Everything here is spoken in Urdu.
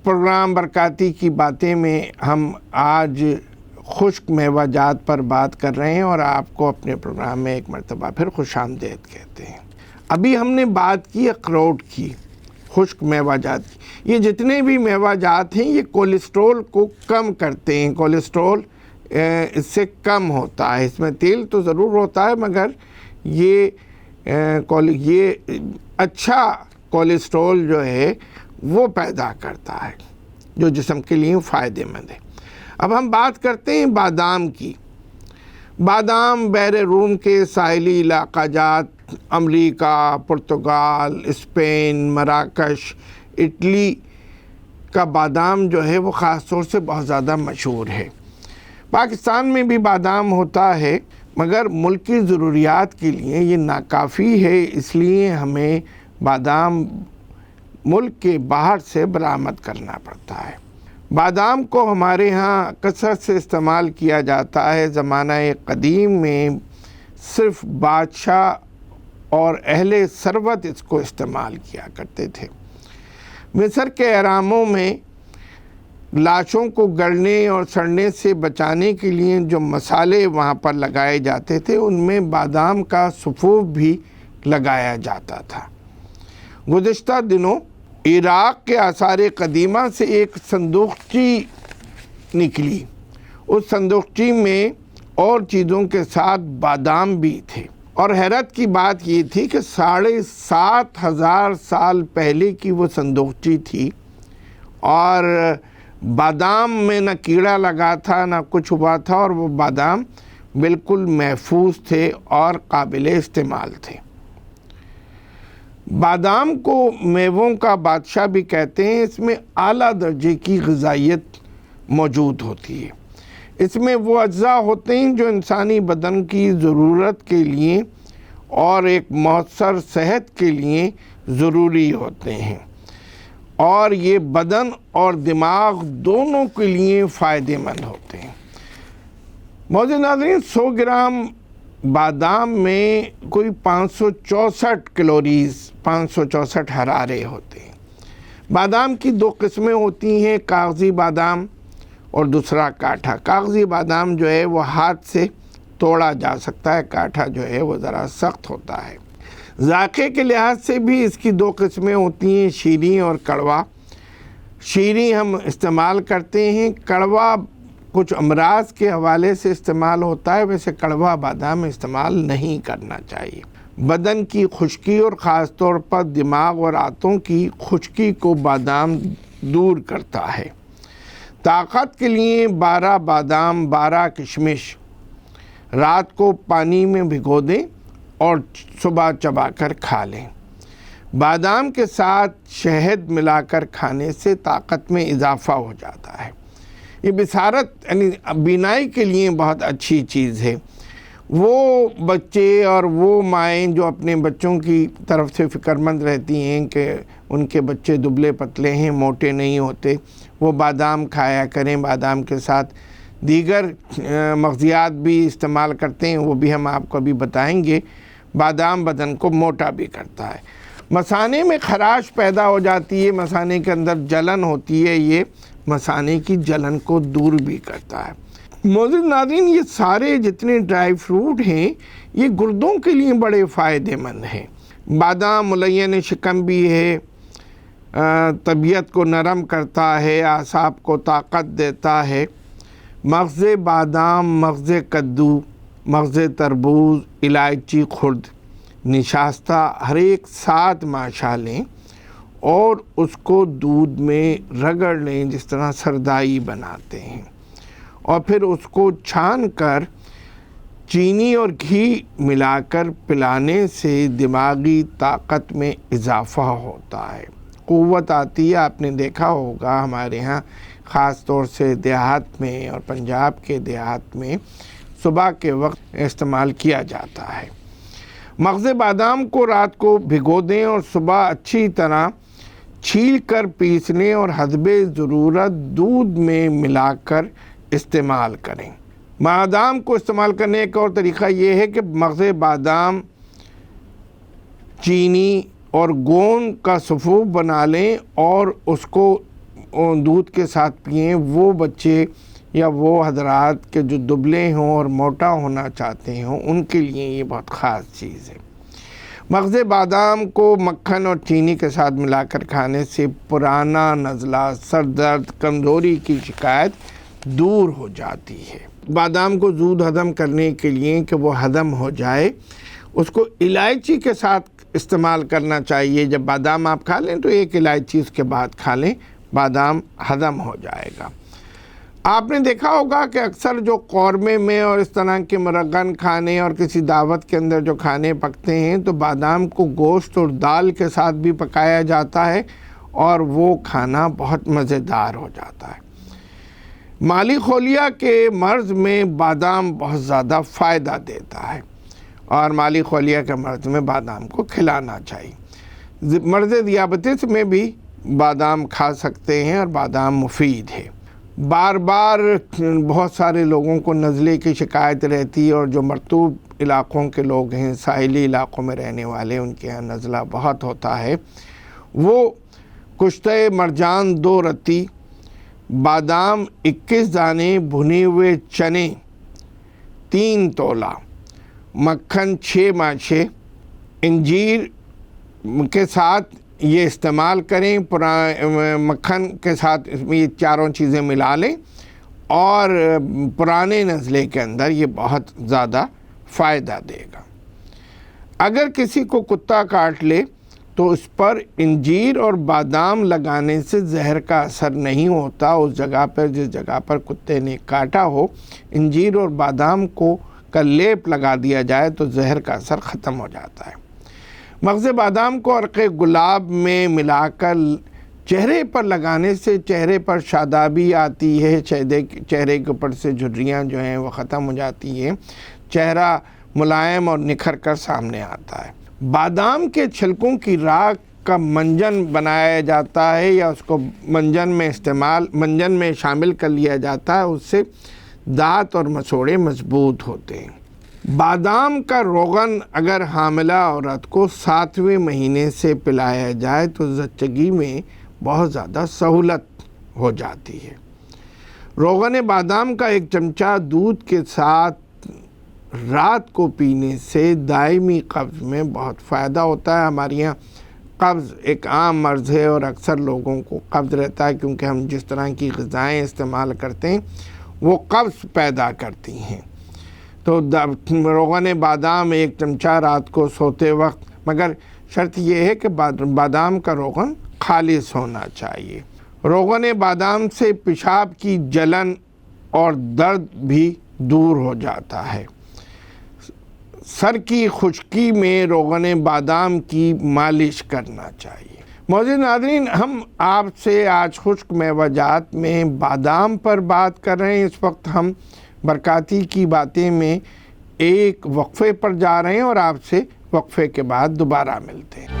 پروگرام برکاتی کی باتیں میں ہم آج خشک میوہ جات پر بات کر رہے ہیں اور آپ کو اپنے پروگرام میں ایک مرتبہ پھر خوش آمدید کہتے ہیں۔ ابھی ہم نے بات کی اخروٹ کی، خشک میوہ جات کی۔ یہ جتنے بھی میوہ جات ہیں یہ کولیسٹرول کو کم کرتے ہیں، کولیسٹرول اس سے کم ہوتا ہے۔ اس میں تیل تو ضرور ہوتا ہے مگر یہ اچھا کولیسٹرول جو ہے وہ پیدا کرتا ہے جو جسم کے لیے فائدہ مند ہے۔ اب ہم بات کرتے ہیں بادام کی۔ بادام بحر روم کے ساحلی علاقہ جات، امریکہ، پرتگال، اسپین، مراکش، اٹلی کا بادام جو ہے وہ خاص طور سے بہت زیادہ مشہور ہے۔ پاکستان میں بھی بادام ہوتا ہے مگر ملکی ضروریات کے لیے یہ ناکافی ہے، اس لیے ہمیں بادام ملک کے باہر سے برآمد کرنا پڑتا ہے۔ بادام کو ہمارے ہاں کثرت سے استعمال کیا جاتا ہے۔ زمانہ قدیم میں صرف بادشاہ اور اہل ثروت اس کو استعمال کیا کرتے تھے۔ مصر کے اہراموں میں لاشوں کو گلنے اور سڑنے سے بچانے کے لیے جو مسالے وہاں پر لگائے جاتے تھے ان میں بادام کا سفوف بھی لگایا جاتا تھا۔ گزشتہ دنوں عراق کے آثار قدیمہ سے ایک صندوقچی نکلی۔ اس صندوقچی میں اور چیزوں کے ساتھ بادام بھی تھے، اور حیرت کی بات یہ تھی کہ 7,500 سال پہلے کی وہ صندوقچی تھی اور بادام میں نہ کیڑا لگا تھا نہ کچھ ہوا تھا، اور وہ بادام بالکل محفوظ تھے اور قابل استعمال تھے۔ بادام کو میووں کا بادشاہ بھی کہتے ہیں۔ اس میں اعلیٰ درجے کی غذائیت موجود ہوتی ہے۔ اس میں وہ اجزاء ہوتے ہیں جو انسانی بدن کی ضرورت کے لیے اور ایک مؤثر صحت کے لیے ضروری ہوتے ہیں، اور یہ بدن اور دماغ دونوں کے لیے فائدہ مند ہوتے ہیں۔ معزز ناظرین، 100 گرام بادام میں کوئی 564 کیلوریز، 564 حرارے ہوتے ہیں۔ بادام کی 2 قسمیں ہوتی ہیں، کاغذی بادام اور دوسرا کاٹھا۔ کاغذی بادام جو ہے وہ ہاتھ سے توڑا جا سکتا ہے، کاٹھا جو ہے وہ ذرا سخت ہوتا ہے۔ ذائقے کے لحاظ سے بھی اس کی 2 قسمیں ہوتی ہیں، شیریں اور کڑوا۔ شیریں ہم استعمال کرتے ہیں، کڑوا کچھ امراض کے حوالے سے استعمال ہوتا ہے، ویسے کڑوا بادام استعمال نہیں کرنا چاہیے۔ بدن کی خشکی اور خاص طور پر دماغ اور آنتوں کی خشکی کو بادام دور کرتا ہے۔ طاقت کے لیے 12 بادام، 12 کشمش رات کو پانی میں بھگو دیں اور صبح چبا کر کھا لیں۔ بادام کے ساتھ شہد ملا کر کھانے سے طاقت میں اضافہ ہو جاتا ہے۔ یہ بصارت یعنی بینائی کے لیے بہت اچھی چیز ہے۔ وہ بچے اور وہ مائیں جو اپنے بچوں کی طرف سے فکر مند رہتی ہیں کہ ان کے بچے دبلے پتلے ہیں، موٹے نہیں ہوتے، وہ بادام کھایا کریں۔ بادام کے ساتھ دیگر مغزیات بھی استعمال کرتے ہیں، وہ بھی ہم آپ کو ابھی بتائیں گے۔ بادام بدن کو موٹا بھی کرتا ہے۔ مثانے میں خراش پیدا ہو جاتی ہے، مثانے کے اندر جلن ہوتی ہے، یہ مثانے کی جلن کو دور بھی کرتا ہے۔ معزز ناظرین، یہ سارے جتنے ڈرائی فروٹ ہیں یہ گردوں کے لیے بڑے فائدہ مند ہیں۔ بادام ملین شکم بھی ہے، طبیعت کو نرم کرتا ہے، اعصاب کو طاقت دیتا ہے۔ مغز بادام، مغز کدو، مغز تربوز، الائچی خرد، نشاستہ ہر ایک 7 ماشا لیں اور اس کو دودھ میں رگڑ لیں جس طرح سردائی بناتے ہیں، اور پھر اس کو چھان کر چینی اور گھی ملا کر پلانے سے دماغی طاقت میں اضافہ ہوتا ہے، قوت آتی ہے۔ آپ نے دیکھا ہوگا ہمارے ہاں خاص طور سے دیہات میں اور پنجاب کے دیہات میں صبح کے وقت استعمال کیا جاتا ہے۔ مغز بادام کو رات کو بھگو دیں اور صبح اچھی طرح چھیل کر پیس لیں اور حسب ضرورت دودھ میں ملا کر استعمال کریں۔ بادام کو استعمال کرنے کا اور طریقہ یہ ہے کہ مغز بادام، چینی اور گوند کا سفوف بنا لیں اور اس کو دودھ کے ساتھ پئیں وہ بچے یا وہ حضرات کے جو دبلے ہوں اور موٹا ہونا چاہتے ہوں ان کے لیے یہ بہت خاص چیز ہے۔ مغز بادام کو مکھن اور چینی کے ساتھ ملا کر کھانے سے پرانا نزلہ، سر درد، کمزوری کی شکایت دور ہو جاتی ہے۔ بادام کو زود ہضم کرنے کے لیے کہ وہ ہضم ہو جائے، اس کو الائچی کے ساتھ استعمال کرنا چاہیے۔ جب بادام آپ کھا لیں تو ایک الائچی اس کے بعد کھا لیں، بادام ہضم ہو جائے گا۔ آپ نے دیکھا ہوگا کہ اکثر جو قورمے میں اور اس طرح کے مرغن کھانے اور کسی دعوت کے اندر جو کھانے پکتے ہیں تو بادام کو گوشت اور دال کے ساتھ بھی پکایا جاتا ہے اور وہ کھانا بہت مزیدار ہو جاتا ہے۔ مالی خلیہ کے مرض میں بادام بہت زیادہ فائدہ دیتا ہے اور مالی خلیہ کے مرض میں بادام کو کھلانا چاہیے۔ مرض ذیابطس میں بھی بادام کھا سکتے ہیں اور بادام مفید ہے۔ بار بار بہت سارے لوگوں کو نزلے کی شکایت رہتی ہے اور جو مرطوب علاقوں کے لوگ ہیں، ساحلی علاقوں میں رہنے والے، ان کے یہاں نزلہ بہت ہوتا ہے۔ وہ کشتہ مرجان 2 رتی، بادام 21 دانے، بھنے ہوئے چنے 3 تولہ، مکھن 6 ماچھے، انجیر کے ساتھ یہ استعمال کریں۔ مکھن کے ساتھ اس میں یہ چاروں چیزیں ملا لیں اور پرانے نزلے کے اندر یہ بہت زیادہ فائدہ دے گا۔ اگر کسی کو کتا کاٹ لے تو اس پر انجیر اور بادام لگانے سے زہر کا اثر نہیں ہوتا۔ اس جگہ پر جس جگہ پر کتے نے کاٹا ہو، انجیر اور بادام کا لیپ لگا دیا جائے تو زہر کا اثر ختم ہو جاتا ہے۔ مغز بادام کو عرق گلاب میں ملا کر چہرے پر لگانے سے چہرے پر شادابی آتی ہے، چہرے کے اوپر سے جھریاں جو ہیں وہ ختم ہو جاتی ہیں، چہرہ ملائم اور نکھر کر سامنے آتا ہے۔ بادام کے چھلکوں کی راکھ کا منجن بنایا جاتا ہے یا اس کو منجن میں شامل کر لیا جاتا ہے، اس سے دانت اور مسوڑے مضبوط ہوتے ہیں۔ بادام کا روغن اگر حاملہ عورت کو 7ویں مہینے سے پلایا جائے تو زچگی میں بہت زیادہ سہولت ہو جاتی ہے۔ روغن بادام کا 1 چمچہ دودھ کے ساتھ رات کو پینے سے دائمی قبض میں بہت فائدہ ہوتا ہے۔ ہمارے یہاں قبض ایک عام مرض ہے اور اکثر لوگوں کو قبض رہتا ہے کیونکہ ہم جس طرح کی غذائیں استعمال کرتے ہیں وہ قبض پیدا کرتی ہیں۔ تو روغن بادام 1 چمچہ رات کو سوتے وقت، مگر شرط یہ ہے کہ بادام کا روغن خالص ہونا چاہیے۔ روغن بادام سے پیشاب کی جلن اور درد بھی دور ہو جاتا ہے۔ سر کی خشکی میں روغن بادام کی مالش کرنا چاہیے۔ معزز ناظرین، ہم آپ سے آج خشک میوہ جات میں بادام پر بات کر رہے ہیں۔ اس وقت ہم برکاتی کی باتیں میں ایک وقفے پر جا رہے ہیں اور آپ سے وقفے کے بعد دوبارہ ملتے ہیں۔